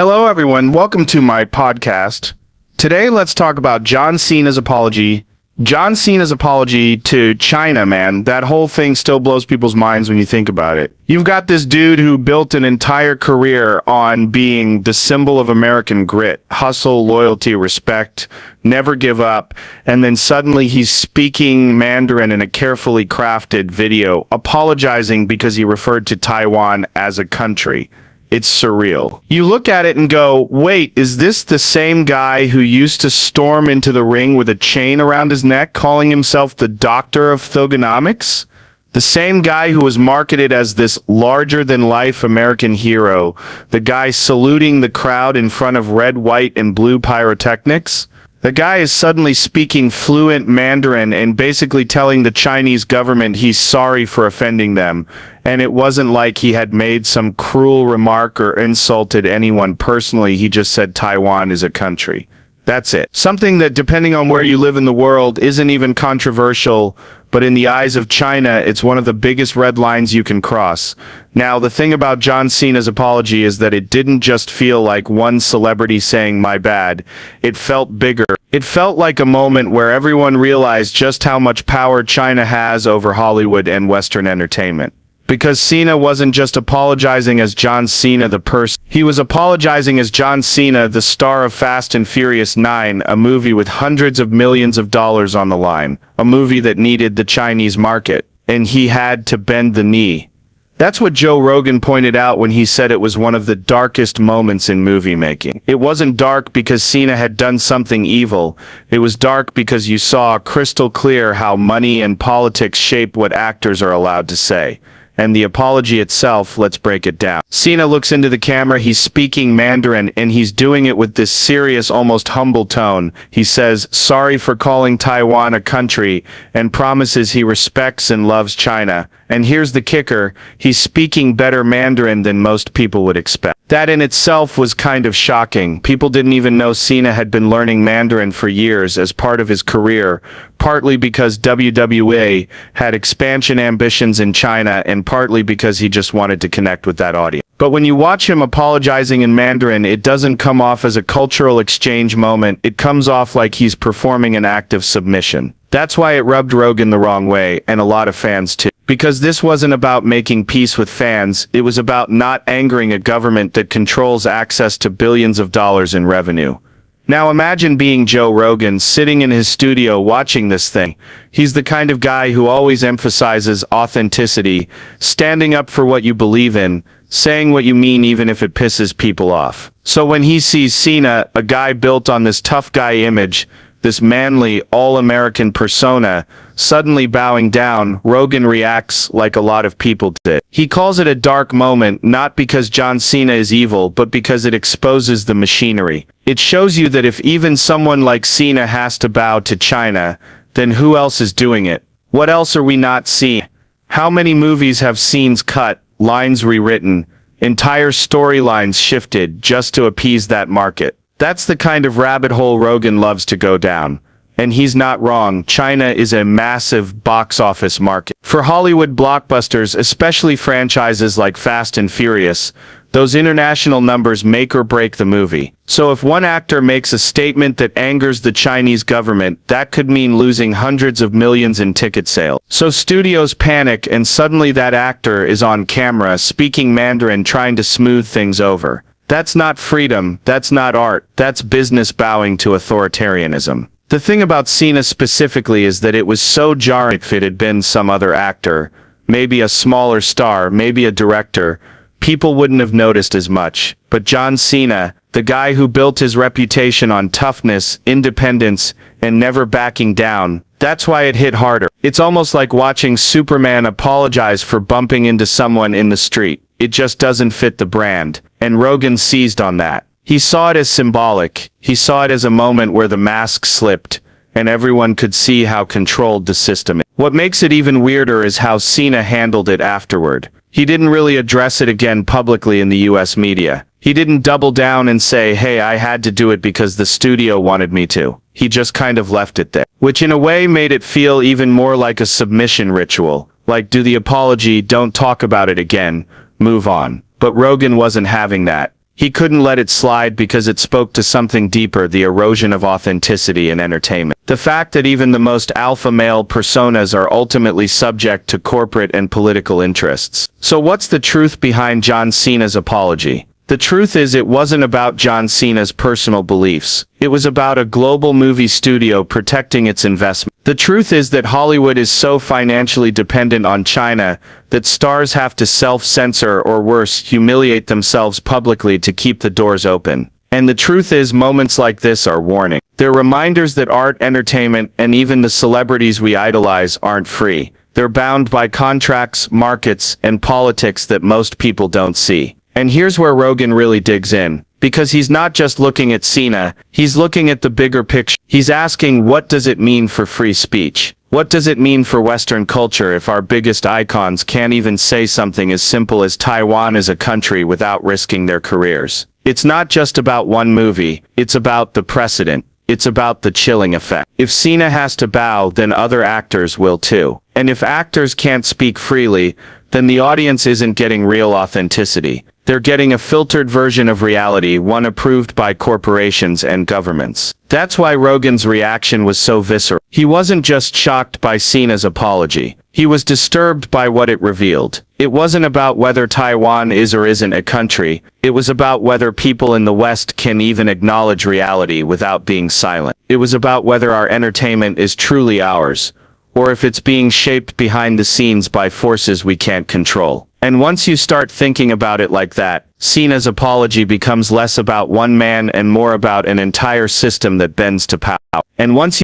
Hello, everyone. Welcome to my podcast. Today, let's talk about John Cena's apology. John Cena's apology to China, man. That whole thing still blows people's minds when you think about it. You've got this dude who built an entire career on being the symbol of American grit, hustle, loyalty, respect, never give up, and then suddenly he's speaking Mandarin in a carefully crafted video, apologizing because he referred to Taiwan as a country. It's surreal. You look at it and go, wait, is this the same guy who used to storm into the ring with a chain around his neck, calling himself the Doctor of Thugonomics? The same guy who was marketed as this larger-than-life American hero, the guy saluting the crowd in front of red, white, and blue pyrotechnics? The guy is suddenly speaking fluent Mandarin and basically telling the Chinese government he's sorry for offending them, and it wasn't like he had made some cruel remark or insulted anyone personally. He just said Taiwan is a country. That's it. Something that, depending on where you live in the world, isn't even controversial, but in the eyes of China, it's one of the biggest red lines you can cross. Now, the thing about John Cena's apology is that it didn't just feel like one celebrity saying my bad. It felt bigger. It felt like a moment where everyone realized just how much power China has over Hollywood and Western entertainment. Because Cena wasn't just apologizing as John Cena the person, he was apologizing as John Cena, the star of Fast and Furious 9, a movie with hundreds of millions of dollars on the line, a movie that needed the Chinese market, and he had to bend the knee. That's what Joe Rogan pointed out when he said it was one of the darkest moments in movie making. It wasn't dark because Cena had done something evil. It was dark because you saw crystal clear how money and politics shape what actors are allowed to say. And the apology itself, let's break it down. Cena looks into the camera, he's speaking Mandarin, and he's doing it with this serious, almost humble tone. He says, sorry for calling Taiwan a country, and promises he respects and loves China. And here's the kicker, he's speaking better Mandarin than most people would expect. That in itself was kind of shocking. People didn't even know Cena had been learning Mandarin for years as part of his career, partly because WWE had expansion ambitions in China and partly because he just wanted to connect with that audience. But when you watch him apologizing in Mandarin, it doesn't come off as a cultural exchange moment. It comes off like he's performing an act of submission. That's why it rubbed Rogan the wrong way, and a lot of fans too. Because this wasn't about making peace with fans, it was about not angering a government that controls access to billions of dollars in revenue. Now imagine being Joe Rogan sitting in his studio watching this thing. He's the kind of guy who always emphasizes authenticity, standing up for what you believe in, saying what you mean even if it pisses people off. So when he sees Cena, a guy built on this tough guy image, this manly, all-American persona, suddenly bowing down, Rogan reacts like a lot of people did. He calls it a dark moment, not because John Cena is evil, but because it exposes the machinery. It shows you that if even someone like Cena has to bow to China, then who else is doing it? What else are we not seeing? How many movies have scenes cut, lines rewritten, entire storylines shifted just to appease that market? That's the kind of rabbit hole Rogan loves to go down. And he's not wrong, China is a massive box office market. For Hollywood blockbusters, especially franchises like Fast and Furious, those international numbers make or break the movie. So if one actor makes a statement that angers the Chinese government, that could mean losing hundreds of millions in ticket sales. So studios panic and suddenly that actor is on camera speaking Mandarin trying to smooth things over. That's not freedom, that's not art, that's business bowing to authoritarianism. The thing about Cena specifically is that it was so jarring. If it had been some other actor, maybe a smaller star, maybe a director, people wouldn't have noticed as much. But John Cena, the guy who built his reputation on toughness, independence, and never backing down, that's why it hit harder. It's almost like watching Superman apologize for bumping into someone in the street. It just doesn't fit the brand. And Rogan seized on that. He saw it as symbolic. He saw it as a moment where the mask slipped, and everyone could see how controlled the system is. What makes it even weirder is how Cena handled it afterward. He didn't really address it again publicly in the US media. He didn't double down and say, hey, I had to do it because the studio wanted me to. He just kind of left it there. Which in a way made it feel even more like a submission ritual. Like, do the apology, don't talk about it again, move on. But Rogan wasn't having that. He couldn't let it slide because it spoke to something deeper, the erosion of authenticity in entertainment. The fact that even the most alpha male personas are ultimately subject to corporate and political interests. So what's the truth behind John Cena's apology? The truth is, it wasn't about John Cena's personal beliefs. It was about a global movie studio protecting its investment. The truth is that Hollywood is so financially dependent on China that stars have to self-censor or worse, humiliate themselves publicly to keep the doors open. And the truth is, moments like this are warning. They're reminders that art, entertainment, and even the celebrities we idolize aren't free. They're bound by contracts, markets, and politics that most people don't see. And here's where Rogan really digs in. Because he's not just looking at Cena, he's looking at the bigger picture. He's asking, what does it mean for free speech? What does it mean for Western culture if our biggest icons can't even say something as simple as Taiwan is a country without risking their careers? It's not just about one movie, it's about the precedent. It's about the chilling effect. If Cena has to bow, then other actors will too. And if actors can't speak freely, then the audience isn't getting real authenticity. They're getting a filtered version of reality, one approved by corporations and governments. That's why Rogan's reaction was so visceral. He wasn't just shocked by Cena's apology. He was disturbed by what it revealed. It wasn't about whether Taiwan is or isn't a country. It was about whether people in the West can even acknowledge reality without being silent. It was about whether our entertainment is truly ours, or if it's being shaped behind the scenes by forces we can't control. And once you start thinking about it like that, Cena's apology becomes less about one man and more about an entire system that bends to power. And once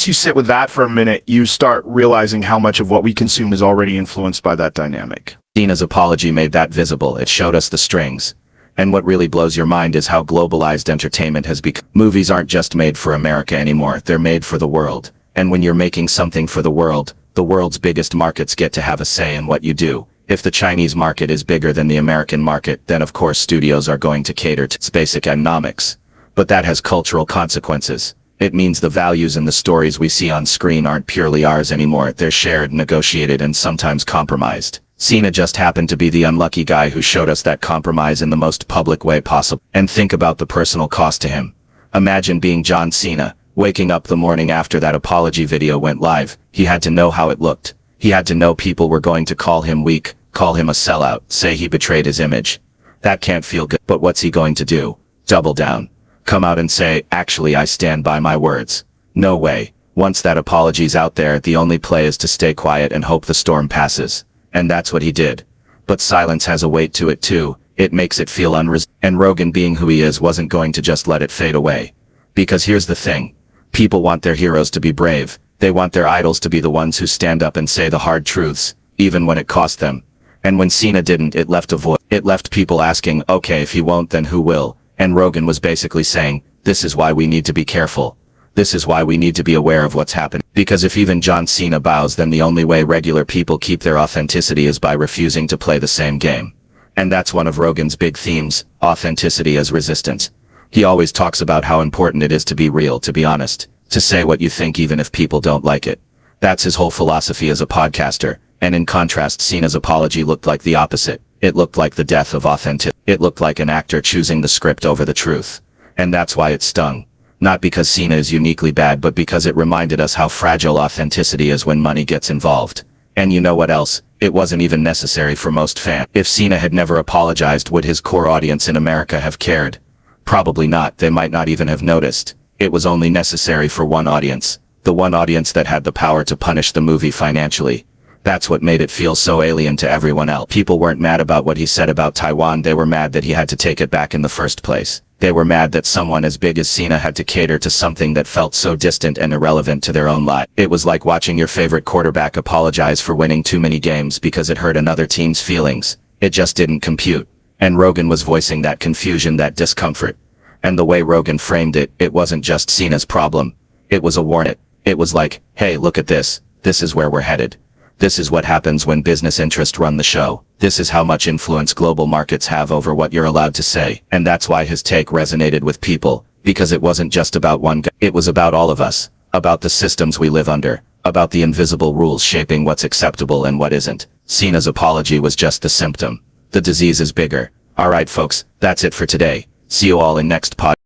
you sit with that for a minute, you start realizing how much of what we consume is already influenced by that dynamic. Cena's apology made that visible. It showed us the strings. And what really blows your mind is how globalized entertainment has become. Movies aren't just made for America anymore, they're made for the world. And when you're making something for the world's biggest markets get to have a say in what you do. If the Chinese market is bigger than the American market, then of course studios are going to cater to its basic economics. But that has cultural consequences. It means the values and the stories we see on screen aren't purely ours anymore, they're shared, negotiated, and sometimes compromised. Cena just happened to be the unlucky guy who showed us that compromise in the most public way possible. And think about the personal cost to him. Imagine being John Cena, waking up the morning after that apology video went live. He had to know how it looked. He had to know people were going to call him weak, call him a sellout, say he betrayed his image. That can't feel good. But what's he going to do? Double down. Come out and say, actually I stand by my words. No way. Once that apology's out there, the only play is to stay quiet and hope the storm passes. And that's what he did. But silence has a weight to it too. It makes it feel and Rogan, being who he is, wasn't going to just let it fade away. Because here's the thing. People want their heroes to be brave. They want their idols to be the ones who stand up and say the hard truths, even when it costs them. And when Cena didn't, it left a void. It left people asking, okay, if he won't, then who will? And Rogan was basically saying, this is why we need to be careful. This is why we need to be aware of what's happening. Because if even John Cena bows, then the only way regular people keep their authenticity is by refusing to play the same game. And that's one of Rogan's big themes, authenticity as resistance. He always talks about how important it is to be real, to be honest, to say what you think even if people don't like it. That's his whole philosophy as a podcaster. And in contrast, Cena's apology looked like the opposite. It looked like the death of authenticity. It looked like an actor choosing the script over the truth. And that's why it stung. Not because Cena is uniquely bad, but because it reminded us how fragile authenticity is when money gets involved. And you know what else? It wasn't even necessary for most fans. If Cena had never apologized, would his core audience in America have cared? Probably not. They might not even have noticed. It was only necessary for one audience. The one audience that had the power to punish the movie financially. That's what made it feel so alien to everyone else. People weren't mad about what he said about Taiwan, they were mad that he had to take it back in the first place. They were mad that someone as big as Cena had to cater to something that felt so distant and irrelevant to their own life. It was like watching your favorite quarterback apologize for winning too many games because it hurt another team's feelings. It just didn't compute. And Rogan was voicing that confusion, that discomfort. And the way Rogan framed it, it wasn't just Cena's problem. It was a warning. It was like, hey, look at this. This is where we're headed. This is what happens when business interests run the show. This is how much influence global markets have over what you're allowed to say. And that's why his take resonated with people, because it wasn't just about one guy. It was about all of us, about the systems we live under, about the invisible rules shaping what's acceptable and what isn't. Cena's apology was just the symptom. The disease is bigger. Alright folks, that's it for today. See you all in next pod.